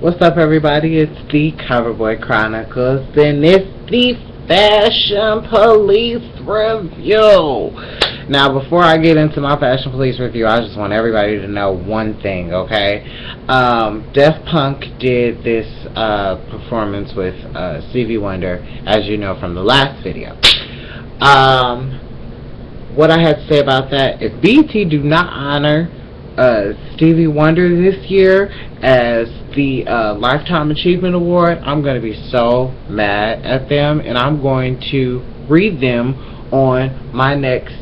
What's up, everybody? It's the CoverBoi Chronicles, and it's the Fashion Police Review. Now, before I get into my Fashion Police Review, I just want everybody to know one thing, okay? Daft Punk did this performance with Stevie Wonder, as you know from the last video. What I had to say about that, if BET do not honor Stevie Wonder this year as the Lifetime Achievement Award, I'm going to be so mad at them, and I'm going to read them on my next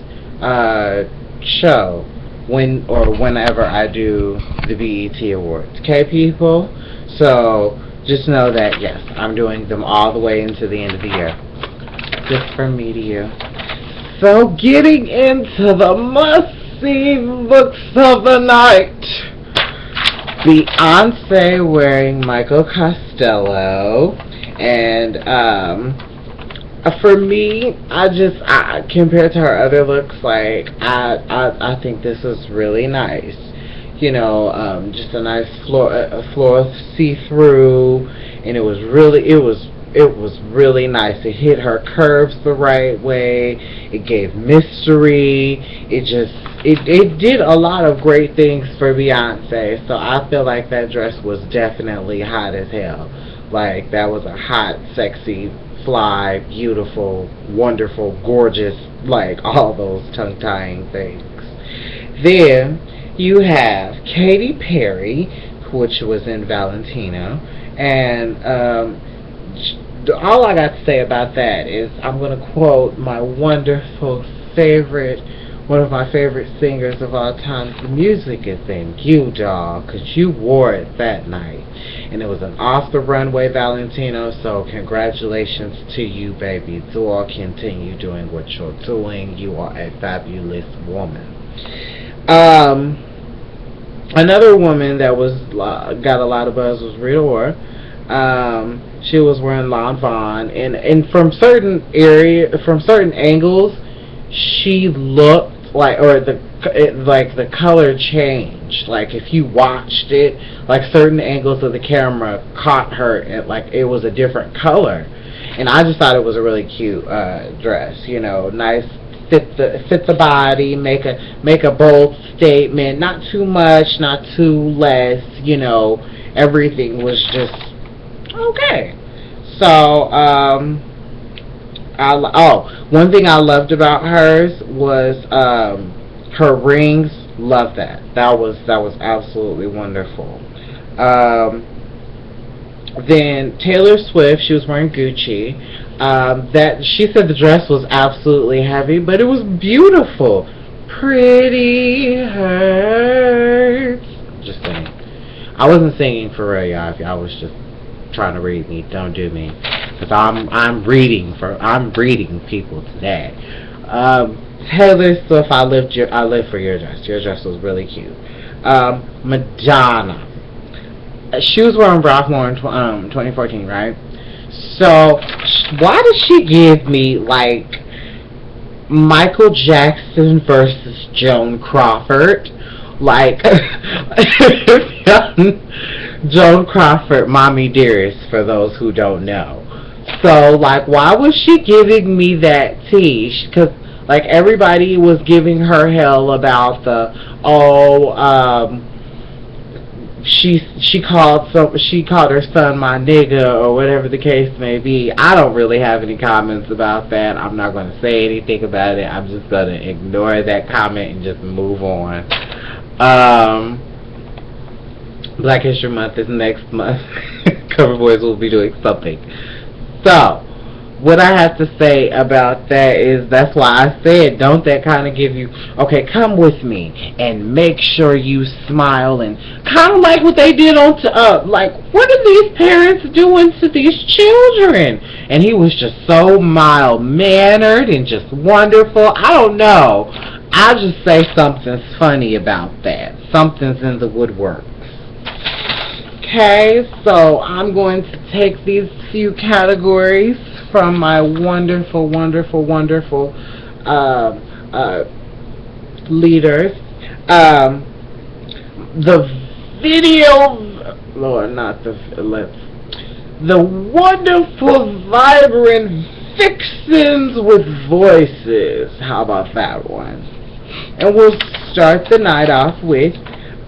show whenever I do the BET Awards. Okay, people? So just know that, yes, I'm doing them all the way into the end of the year. Just from me to you. So getting into the must-see looks of the night. Beyonce wearing Michael Costello, and for me, compared to her other looks, like I think this is really nice. You know, just a nice floor see-through, and it was really nice. It hit her curves the right way. It gave mystery. It did a lot of great things for Beyonce. So I feel like that dress was definitely hot as hell. Like, that was a hot, sexy, fly, beautiful, wonderful, gorgeous, like all those tongue-tying things. Then you have Katy Perry, which was in Valentino, and all I got to say about that is I'm going to quote my wonderful one of my favorite singers of all time. The music is in you, dog, because you wore it that night. And it was an off-the-runway Valentino, so congratulations to you, baby. Do continue doing what you're doing. You are a fabulous woman. Another woman that got a lot of buzz was Rita Ora. She was wearing Lanvin, and from certain angles, she looked like, the color changed. Like, if you watched it, like, certain angles of the camera caught her, and like it was a different color. And I just thought it was a really cute dress. You know, nice, fit the body, make a bold statement. Not too much, not too less. You know, everything was just okay. So, one thing I loved about hers was her rings. Love that. That was absolutely wonderful. Then Taylor Swift, she was wearing Gucci. That she said the dress was absolutely heavy, but it was beautiful. Pretty hurts. Just saying. I wasn't singing for real, y'all. I was just trying to read me. Don't do me, because I'm reading people today. Taylor Swift, I live for your dress. Your dress was really cute. Madonna, she was wearing Ralph Lauren 2014, right? So why does she give me like Michael Jackson versus Joan Crawford? Like, Joan Crawford, Mommy Dearest, for those who don't know. So, like, why was she giving me that tea? Because, like, everybody was giving her hell about she called her son my nigga, or whatever the case may be. I don't really have any comments about that. I'm not going to say anything about it. I'm just going to ignore that comment and just move on. Black History Month is next month. CoverBoys will be doing something. So, what I have to say about that is, that's why I said, don't that kind of give you, okay, come with me and make sure you smile, and kind of like what they did on, like, what are these parents doing to these children? And he was just so mild-mannered and just wonderful. I don't know. I'll just say something's funny about that. Something's in the woodworks. Okay, so I'm going to take these few categories from my wonderful, wonderful, wonderful leaders. The video Lord, not the let's. The wonderful, vibrant vixens with voices. How about that one? And we'll start the night off with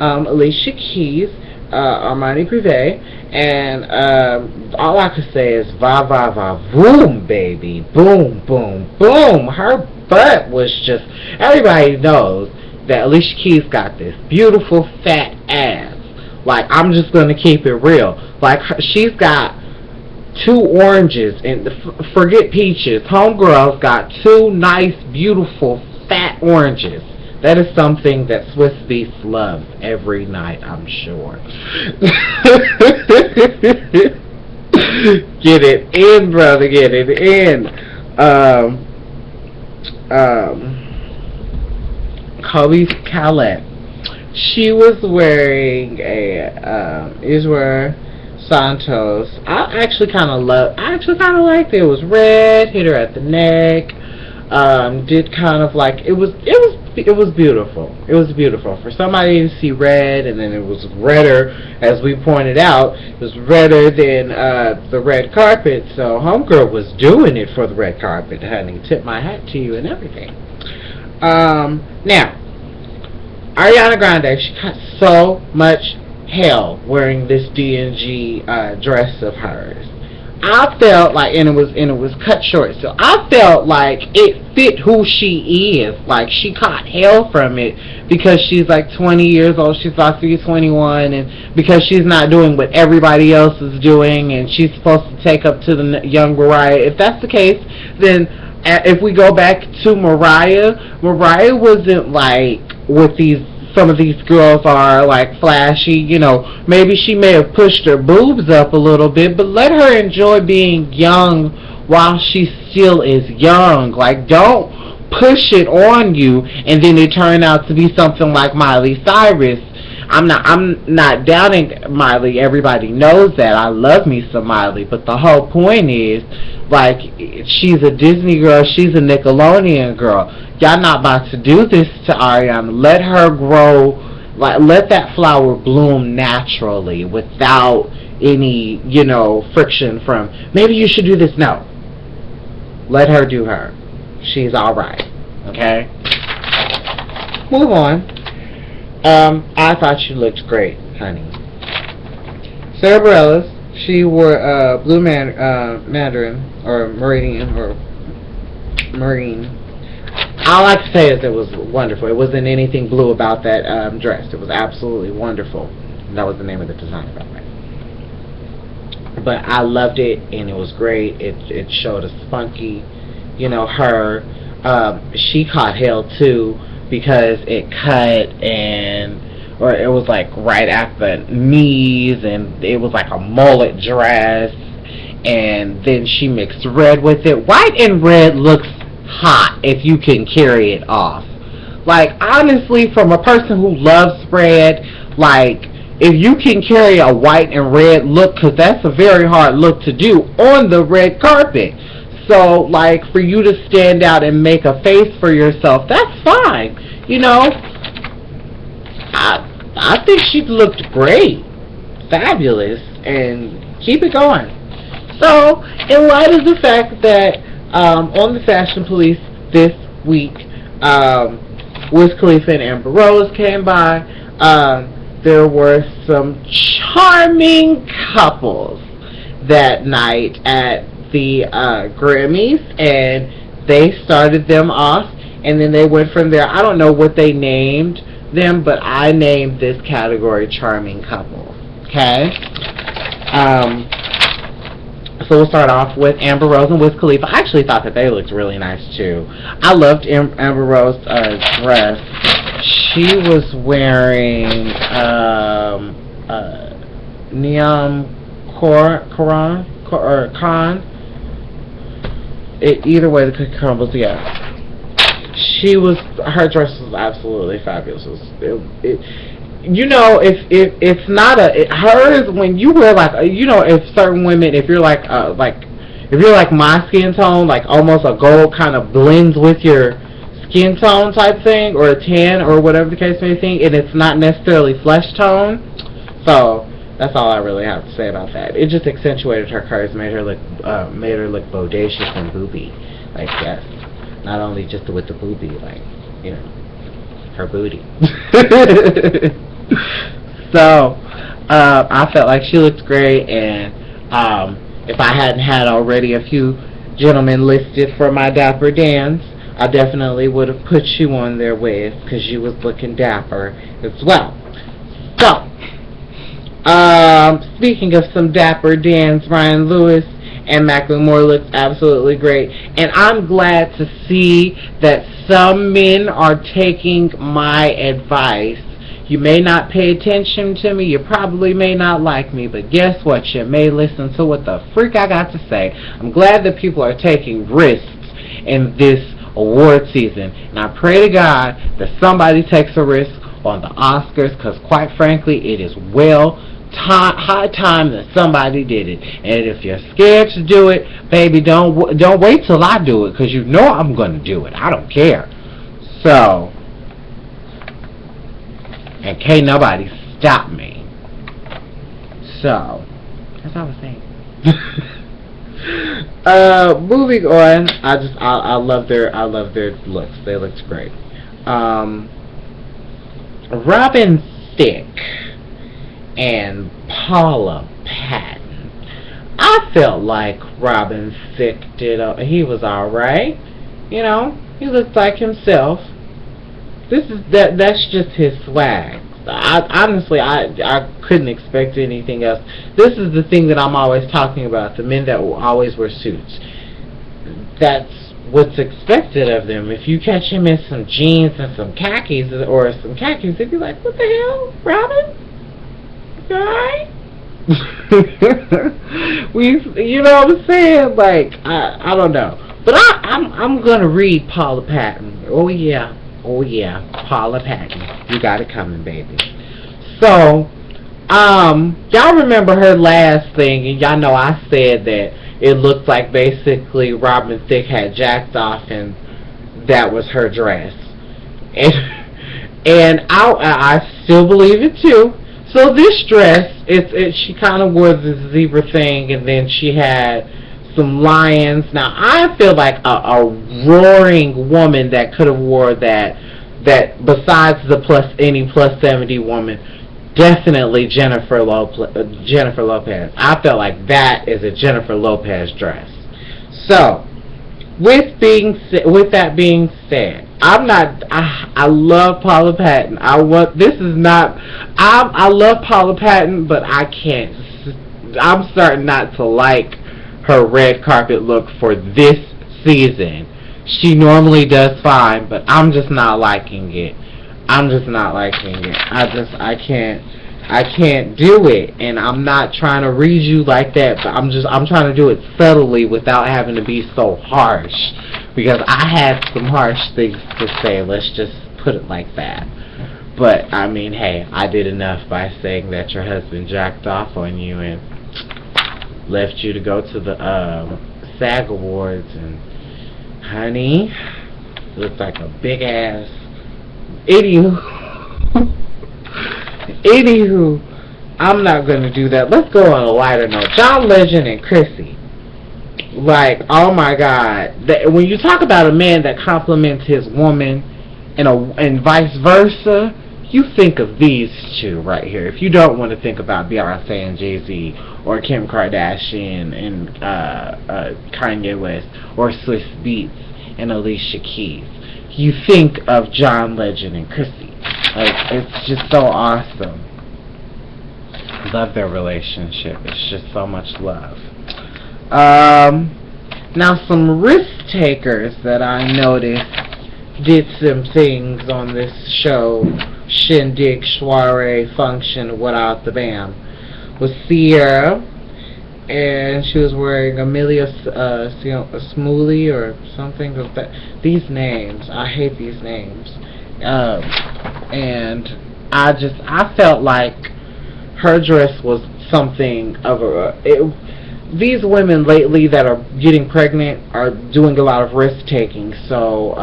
Alicia Keys, Armani Privé, and all I could say is va va va boom, baby, boom boom boom. Her butt was just, everybody knows that Alicia Keys got this beautiful fat ass. Like, I'm just gonna keep it real. Like, she's got 2 oranges, and forget peaches. Homegirl's got 2 nice, beautiful, fat oranges. That is something that Swiss Beats love every night, I'm sure. Get it in, brother, get it in. Kobe Calais. She was wearing a Isra Santos. I actually kind of liked it. It was red, hit her at the neck. Did kind of like, it was beautiful. It was beautiful for somebody to see red, and then it was redder, as we pointed out. It was redder than the red carpet. So homegirl was doing it for the red carpet, honey. Tip my hat to you and everything. Now, Ariana Grande, she got so much hell wearing this D&G dress of hers. I felt like, and it was cut short, so I felt like it fit who she is. Like, she caught hell from it because she's like 20 years old. She's about to be 21, and because she's not doing what everybody else is doing, and she's supposed to take up to the young Mariah. If that's the case, then if we go back to Mariah wasn't like what some of these girls are, like, flashy. You know, maybe she may have pushed her boobs up a little bit, but let her enjoy being young while she still is young. Like, don't push it on you and then it turn out to be something like Miley Cyrus. I'm not doubting Miley. Everybody knows that. I love me some Miley, but the whole point is, like, she's a Disney girl, she's a Nickelodeon girl. Y'all not about to do this to Ariana. Let her grow, like, let that flower bloom naturally without any, friction from, maybe you should do this. No. Let her do her. She's alright. Okay? Move on. I thought she looked great, honey. Sarah Bareilles, she wore blue mandarin, or meridian, or marine. All I can say is it was wonderful. It wasn't anything blue about that dress. It was absolutely wonderful. That was the name of the designer, by the way. But I loved it, and it was great. It showed a spunky, her. She caught hell too, because it cut or it was like right at the knees, and it was like a mullet dress, and then she mixed red with it. White and red looks hot if you can carry it off. Like, honestly, from a person who loves red, like, if you can carry a white and red look, because that's a very hard look to do on the red carpet. So, like, for you to stand out and make a face for yourself, that's fine. I think she looked great. Fabulous. And keep it going. So, in light of the fact that on the Fashion Police this week, Wiz Khalifa and Amber Rose came by, there were some charming couples that night at the Grammys, and they started them off, and then they went from there. I don't know what they named them, but I named this category charming couples. Okay? So we'll start off with Amber Rose and Wiz Khalifa. I actually thought that they looked really nice too. I loved Amber Rose's dress. She was wearing neon Khan. Either way, the cookie crumbles. Yeah, her dress was absolutely fabulous. It's not hers, when you wear like, if certain women, if you're like my skin tone, like almost a gold kind of blends with your skin tone type thing, or a tan, or whatever the case may be, and it's not necessarily flesh tone. So That's all I really have to say about that. It just accentuated her curves, made her look bodacious and booby. Like, yes, not only just with the booby, like, you know, her booty. So, I felt like she looked great, and if I hadn't had already a few gentlemen listed for my dapper dance, I definitely would have put you on there with, because you was looking dapper as well. So, speaking of some dapper dans, Ryan Lewis and Macklemore looks absolutely great, and I'm glad to see that some men are taking my advice. You may not pay attention to me, you probably may not like me, but guess what? You may listen to what the freak I got to say. I'm glad that people are taking risks in this award season, and I pray to God that somebody takes a risk on the Oscars, because quite frankly, it is high time that somebody did it. And if you're scared to do it, baby, don't wait till I do it, because you know I'm going to do it. I don't care. So, and can't nobody stop me. So, that's all I was saying. Moving on, I love their looks. They looked great. Robin Thicke and Paula Patton. I felt like Robin Thicke he was alright. You know, he looked like himself. That's just his swag. Honestly, I couldn't expect anything else. This is the thing that I'm always talking about, the men that will always wear suits. That's what's expected of them. If you catch him in some jeans and some khakis, they'd be like, what the hell, Robin? You alright? You know what I'm saying? Like, I don't know. But I'm gonna read Paula Patton. Oh yeah, Paula Patton. You got it coming, baby. So, y'all remember her last thing, and y'all know I said that it looked like basically Robin Thicke had jacked off, and that was her dress. And I still believe it too. So this dress, she kind of wore the zebra thing, and then she had some lions. Now I feel like a roaring woman that could have wore that besides any plus 70 woman, definitely Jennifer Lopez. I felt like that is a Jennifer Lopez dress. So, with that being said, I love Paula Patton. I love Paula Patton, but I'm starting not to like her red carpet look for this season. She normally does fine, but I'm just not liking it. I can't do it, and I'm not trying to read you like that, but I'm trying to do it subtly without having to be so harsh, because I had some harsh things to say, let's just put it like that. But, I mean, hey, I did enough by saying that your husband jacked off on you and left you to go to the SAG Awards, and honey, looked like a big ass. Anywho, I'm not going to do that. Let's go on a lighter note. John Legend and Chrissy. Like, oh my God. When you talk about a man that compliments his woman and vice versa, you think of these two right here. If you don't want to think about Beyonce and Jay-Z, or Kim Kardashian and Kanye West, or Swiss Beats and Alicia Keys, you think of John Legend and Chrissy. Like, it's just so awesome. Love their relationship. It's just so much love. Now some risk takers that I noticed did some things on this show, shindig, soiree, function, without the bam, was Sierra, and she was wearing Amelia Smoothie or something of that. These names, I hate these names. And I felt like her dress was something of these women lately that are getting pregnant are doing a lot of risk taking. So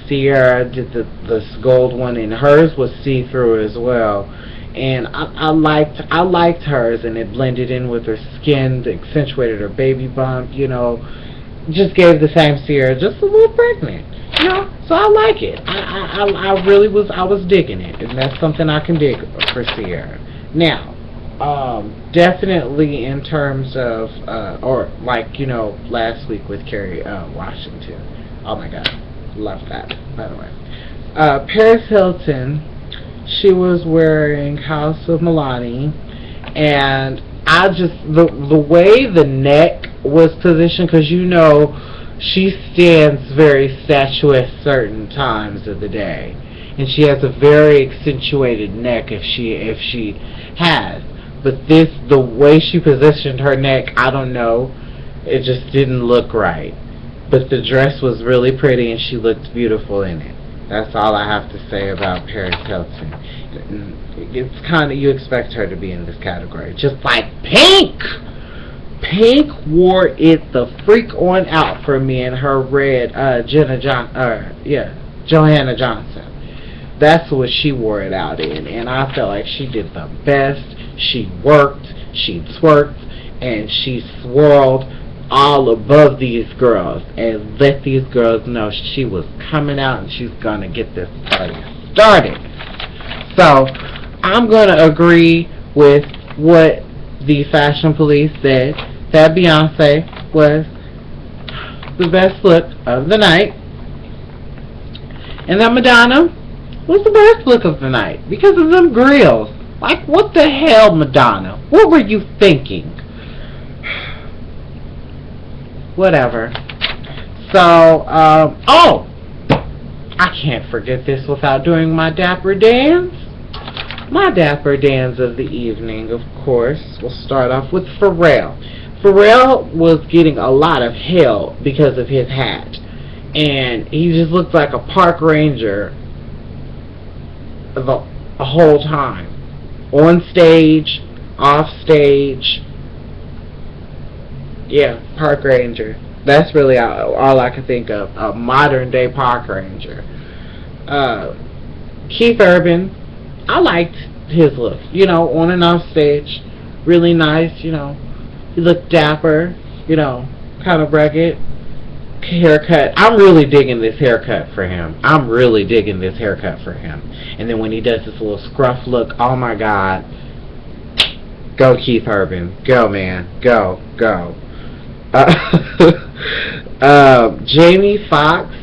Sierra did this gold one, and hers was see-through as well. and I liked hers, and it blended in with her skin, accentuated her baby bump, just gave the same Sierra, just a little pregnant, so I like it. I really was digging it, and that's something I can dig for Sierra. Now, definitely in terms of, or like, last week with Kerry Washington. Oh my God, love that, by the way. Paris Hilton, she was wearing House of Milani, and I just, the way the neck was positioned, because she stands very statuesque certain times of the day, and she has a very accentuated neck if she has. But the way she positioned her neck, I don't know, it just didn't look right. But the dress was really pretty, and she looked beautiful in it. That's all I have to say about Paris Hilton. It's kind of, you expect her to be in this category. Just like Pink! Pink wore it the freak on out for me in her red Johanna Johnson. That's what she wore it out in, and I felt like she did the best. She worked, she twerked, and she swirled all above these girls and let these girls know she was coming out and she's gonna get this party started. So I'm gonna agree with what the Fashion Police said, that Beyonce was the best look of the night, and that Madonna was the best look of the night because of them grills. Like, what the hell, Madonna? What were you thinking? Whatever. So, I can't forget this without doing my dapper dance. My dapper dance of the evening, of course, will start off with Pharrell. Pharrell was getting a lot of hell because of his hat, and he just looked like a park ranger the whole time. On stage, off stage, yeah, park ranger. That's really all I can think of, a modern day park ranger. Keith Urban, I liked his look, on and off stage, really nice, he looked dapper, kind of rugged. Haircut, I'm really digging this haircut for him. And then when he does this little scruff look, oh my God, go Keith Urban, go man, go. Jamie Foxx,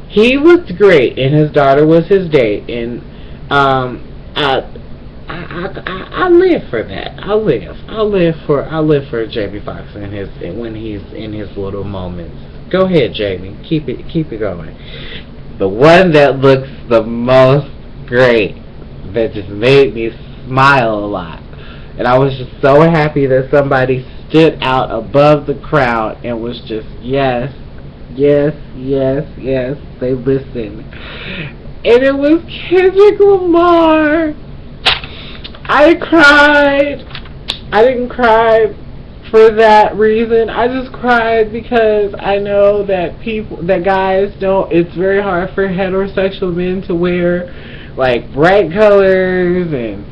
he looked great, and his daughter was his date, and I live for that. I live for Jamie Foxx when he's in his little moments. Go ahead, Jamie. Keep it going. The one that looks the most great, that just made me smile a lot, and I was just so happy that somebody stood out above the crowd and was just yes, they listened. And it was Kendrick Lamar. I cried. I didn't cry for that reason. I just cried because I know that guys don't, it's very hard for heterosexual men to wear like bright colors and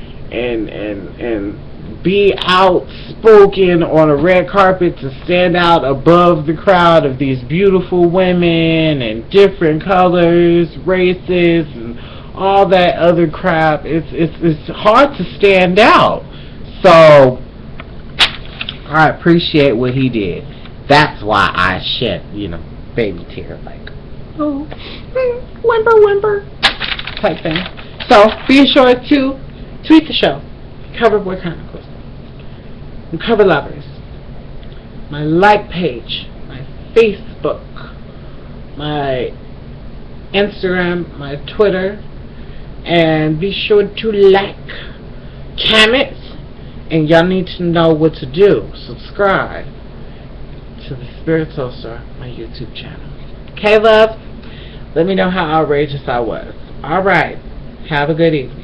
be outspoken on a red carpet to stand out above the crowd of these beautiful women and different colors, races, and all that other crap. It's hard to stand out. So I appreciate what he did. That's why I shed, baby tear, like, oh, whimper, type thing. So be sure to tweet the show, CoverBoi Chronicles, and Cover Lovers, my like page, my Facebook, my Instagram, my Twitter, and be sure to like, comment. And y'all need to know what to do. Subscribe to TheSpiritsoulstar, my YouTube channel. Okay, love? Let me know how outrageous I was. Alright. Have a good evening.